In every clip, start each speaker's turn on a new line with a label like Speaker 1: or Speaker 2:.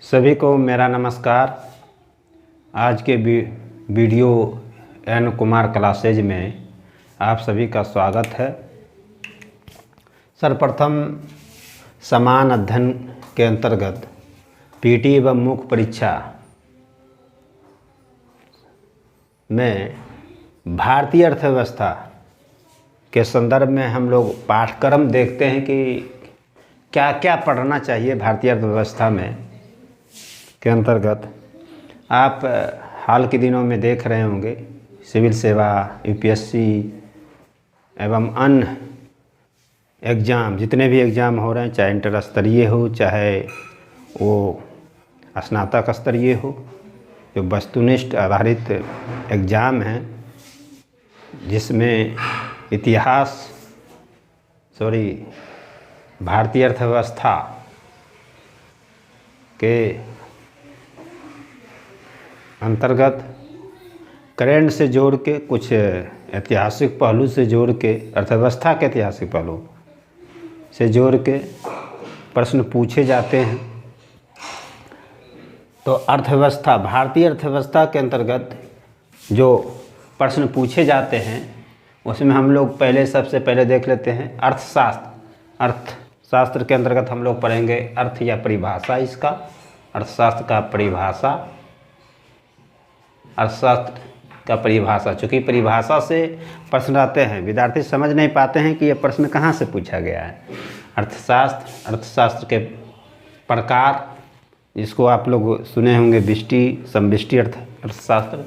Speaker 1: सभी को मेरा नमस्कार। आज के वीडियो एन कुमार क्लासेज में आप सभी का स्वागत है। सर्वप्रथम समान अध्ययन के अंतर्गत पीटी एवं मुख्य परीक्षा में भारतीय अर्थव्यवस्था के संदर्भ में हम लोग पाठ्यक्रम देखते हैं कि क्या क्या पढ़ना चाहिए भारतीय अर्थव्यवस्था में के अंतर्गत। आप हाल के दिनों में देख रहे होंगे सिविल सेवा, यूपीएससी एवं अन्य एग्ज़ाम, जितने भी एग्ज़ाम हो रहे हैं, चाहे इंटर स्तरीय हो चाहे वो स्नातक स्तरीय हो, जो वस्तुनिष्ठ आधारित एग्ज़ाम हैं जिसमें भारतीय अर्थव्यवस्था के अंतर्गत करेंट से जोड़ के कुछ ऐतिहासिक पहलू से जोड़ के, अर्थव्यवस्था के ऐतिहासिक पहलू से जोड़ के प्रश्न पूछे जाते हैं। तो अर्थव्यवस्था, भारतीय अर्थव्यवस्था के अंतर्गत जो प्रश्न पूछे जाते हैं उसमें हम लोग सबसे पहले देख लेते हैं अर्थशास्त्र। अर्थशास्त्र के अंतर्गत हम लोग पढ़ेंगे अर्थ या परिभाषा इसका, अर्थशास्त्र का परिभाषा, अर्थशास्त्र का परिभाषा। चूँकि परिभाषा से प्रश्न आते हैं, विद्यार्थी समझ नहीं पाते हैं कि ये प्रश्न कहाँ से पूछा गया है। अर्थशास्त्र के प्रकार, जिसको आप लोग सुने होंगे व्यष्टि, समष्टि अर्थशास्त्र,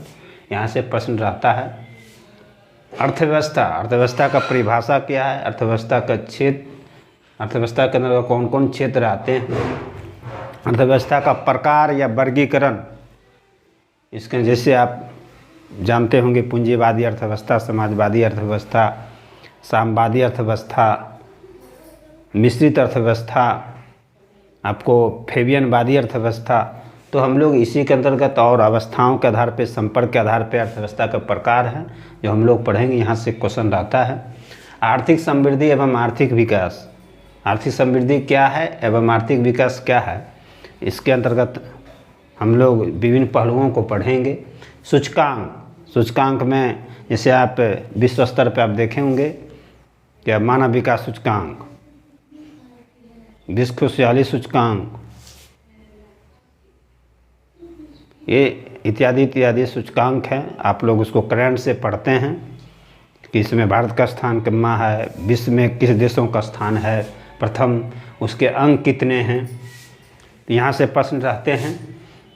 Speaker 1: यहाँ से प्रश्न रहता है। अर्थव्यवस्था का परिभाषा क्या है, अर्थव्यवस्था का क्षेत्र, अर्थव्यवस्था के अंदर कौन कौन क्षेत्र आते हैं, अर्थव्यवस्था का प्रकार या वर्गीकरण। इसके जैसे आप जानते होंगे पूंजीवादी अर्थव्यवस्था, समाजवादी अर्थव्यवस्था, साम्यवादी अर्थव्यवस्था, मिश्रित अर्थव्यवस्था, आपको फेबियनवादी अर्थव्यवस्था। तो हम लोग इसी के अंतर्गत और अवस्थाओं के आधार पे, संपर्क के आधार पे अर्थव्यवस्था का प्रकार है जो हम लोग पढ़ेंगे। यहाँ से क्वेश्चन रहता है आर्थिक समृद्धि एवं आर्थिक विकास। आर्थिक समृद्धि क्या है एवं आर्थिक विकास क्या है, इसके अंतर्गत हम लोग विभिन्न पहलुओं को पढ़ेंगे। सूचकांक में जैसे आप विश्व स्तर पर आप देखे होंगे क्या, मानव विकास सूचकांक, विश्व खुशहाली सूचकांक, ये इत्यादि सूचकांक हैं। आप लोग उसको करंट से पढ़ते हैं कि इसमें भारत का स्थान कितना है, विश्व में किस देशों का स्थान है प्रथम, उसके अंक कितने हैं। तो यहाँ से प्रश्न रहते हैं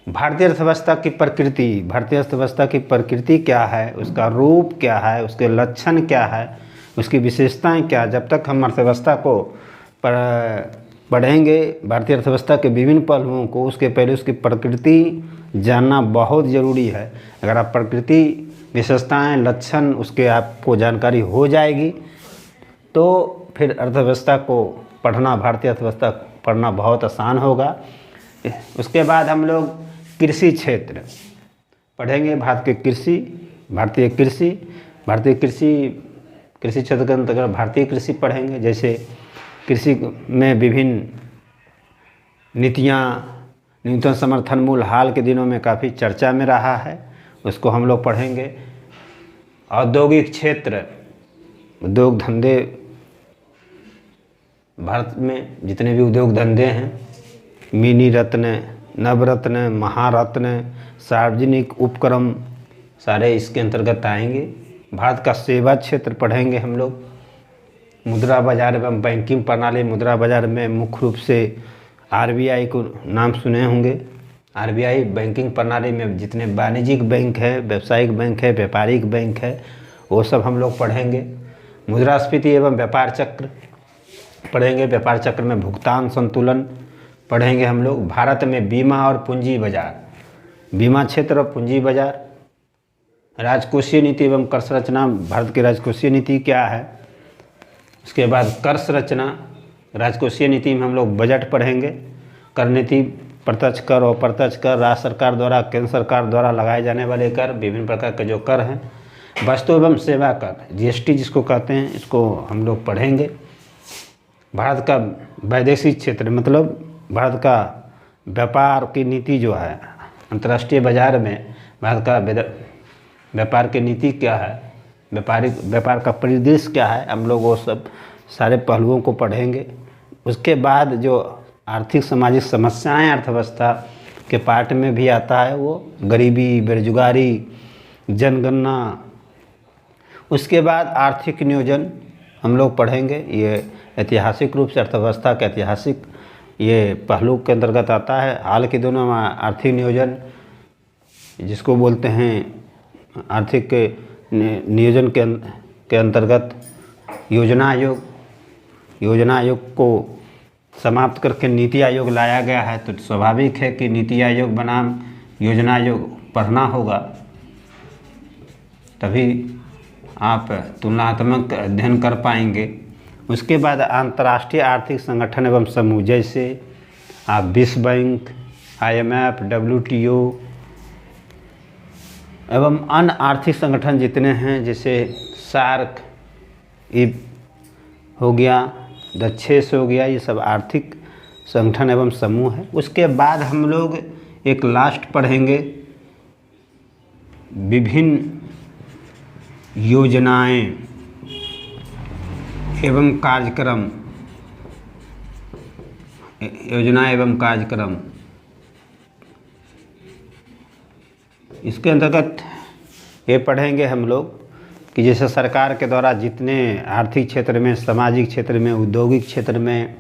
Speaker 1: भारतीय अर्थव्यवस्था की प्रकृति। भारतीय अर्थव्यवस्था की प्रकृति क्या है, उसका रूप क्या है, उसके लक्षण क्या है, उसकी विशेषताएं क्या। जब तक हम अर्थव्यवस्था को पढ़ेंगे, भारतीय अर्थव्यवस्था के विभिन्न पहलुओं को, उसके पहले उसकी प्रकृति जानना बहुत ज़रूरी है। अगर आप प्रकृति, विशेषताएं, लक्षण उसके आपको जानकारी हो जाएगी तो फिर अर्थव्यवस्था को पढ़ना, भारतीय अर्थव्यवस्था पढ़ना बहुत आसान होगा। उसके बाद हम लोग कृषि क्षेत्र पढ़ेंगे। भारतीय कृषि क्षेत्र के अंतर्गत भारतीय कृषि पढ़ेंगे। जैसे कृषि में विभिन्न नीतियाँ, न्यूनतम समर्थन मूल्य हाल के दिनों में काफ़ी चर्चा में रहा है, उसको हम लोग पढ़ेंगे। औद्योगिक क्षेत्र, उद्योग धंधे, भारत में जितने भी उद्योग धंधे हैं, मिनी रत्न, नवरत्न, महारत्न, सार्वजनिक उपक्रम, सारे इसके अंतर्गत आएंगे। भारत का सेवा क्षेत्र पढ़ेंगे हम लोग। मुद्रा बाजार एवं बैंकिंग प्रणाली। मुद्रा बाजार में मुख्य रूप से आरबीआई को नाम सुने होंगे। आरबीआई बैंकिंग प्रणाली में जितने वाणिज्यिक बैंक है, व्यावसायिक बैंक है, व्यापारिक बैंक है, वो सब हम लोग पढ़ेंगे। मुद्रास्फीति एवं व्यापार चक्र पढ़ेंगे। व्यापार चक्र में भुगतान संतुलन पढ़ेंगे हम लोग। भारत में बीमा और पूंजी बाजार, बीमा क्षेत्र और पूंजी बाजार। राजकोषीय नीति एवं कर संरचना, भारत की राजकोषीय नीति क्या है। उसके बाद कर संरचना, राजकोषीय नीति में हम लोग बजट पढ़ेंगे। कर नीति, प्रत्यक्ष कर और अप्रत्यक्ष कर, राज्य सरकार द्वारा, केंद्र सरकार द्वारा लगाए जाने वाले कर, विभिन्न प्रकार के जो कर हैं। वस्तु एवं सेवा कर, जीएसटी जिसको कहते हैं, इसको हम लोग पढ़ेंगे। भारत का वैदेशिक क्षेत्र, मतलब भारत का व्यापार की नीति जो है, अंतर्राष्ट्रीय बाजार में भारत का व्यापार की नीति क्या है, व्यापार का परिदृश्य क्या है, हम लोग वो सब सारे पहलुओं को पढ़ेंगे। उसके बाद जो आर्थिक सामाजिक समस्याएं अर्थव्यवस्था के पार्ट में भी आता है, वो गरीबी, बेरोजगारी, जनगणना। उसके बाद आर्थिक नियोजन हम लोग पढ़ेंगे। ये ऐतिहासिक रूप से अर्थव्यवस्था के ऐतिहासिक ये पहलू के अंतर्गत आता है। हाल के दिनों में आर्थिक नियोजन जिसको बोलते हैं आर्थिक नियोजन के अंतर्गत योजना आयोग को समाप्त करके नीति आयोग लाया गया है। तो स्वाभाविक है कि नीति आयोग बनाम योजना आयोग पढ़ना होगा, तभी आप तुलनात्मक अध्ययन कर पाएंगे। उसके बाद अंतर्राष्ट्रीय आर्थिक संगठन एवं समूह, जैसे आप विश्व बैंक, IMF, WTO एवं अन्य आर्थिक संगठन जितने हैं, जैसे सार्क हो गया, द6 हो गया, ये सब आर्थिक संगठन एवं समूह है। उसके बाद हम लोग एक लास्ट पढ़ेंगे विभिन्न योजनाएं एवं कार्यक्रम। इसके अंतर्गत ये पढ़ेंगे हम लोग कि जैसे सरकार के द्वारा जितने आर्थिक क्षेत्र में, सामाजिक क्षेत्र में, औद्योगिक क्षेत्र में,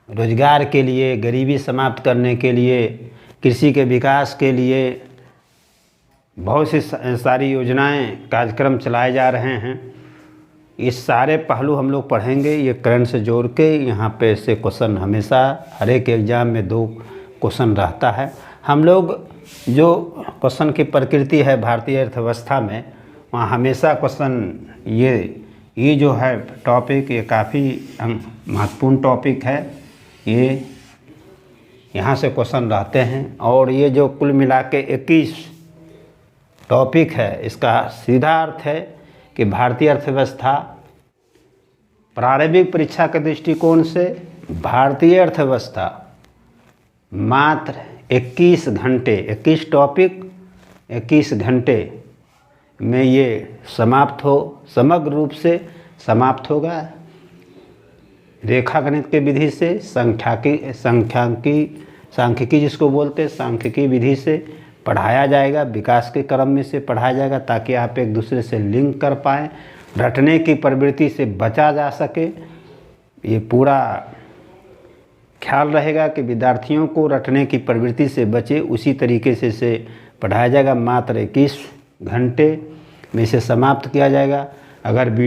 Speaker 1: रोजगार के लिए, गरीबी समाप्त करने के लिए, कृषि के विकास के लिए बहुत सी सारी योजनाएं, कार्यक्रम चलाए जा रहे हैं। ये सारे पहलू हम लोग पढ़ेंगे। ये करंट से जोड़ के यहाँ पे से क्वेश्चन हमेशा हर एक एग्ज़ाम में 2 क्वेश्चन रहता है। हम लोग जो क्वेश्चन की प्रकृति है भारतीय अर्थव्यवस्था में, वहाँ हमेशा क्वेश्चन ये जो है टॉपिक, ये काफ़ी महत्वपूर्ण टॉपिक है। ये यहाँ से क्वेश्चन रहते हैं। और ये जो कुल मिला के 21 टॉपिक है, इसका सीधा अर्थ है कि भारतीय अर्थव्यवस्था प्रारंभिक परीक्षा के दृष्टिकोण से भारतीय अर्थव्यवस्था मात्र 21 घंटे, 21 टॉपिक 21 घंटे में ये समग्र रूप से समाप्त होगा। रेखागणित के विधि से, सांख्यिकी जिसको बोलते हैं, सांख्यिकी विधि से पढ़ाया जाएगा, विकास के क्रम में से पढ़ाया जाएगा, ताकि आप एक दूसरे से लिंक कर पाएँ, रटने की प्रवृत्ति से बचा जा सके। ये पूरा ख्याल रहेगा कि विद्यार्थियों को रटने की प्रवृत्ति से बचे, उसी तरीके से इसे पढ़ाया जाएगा। मात्र 21 घंटे में इसे समाप्त किया जाएगा। अगर वीडियो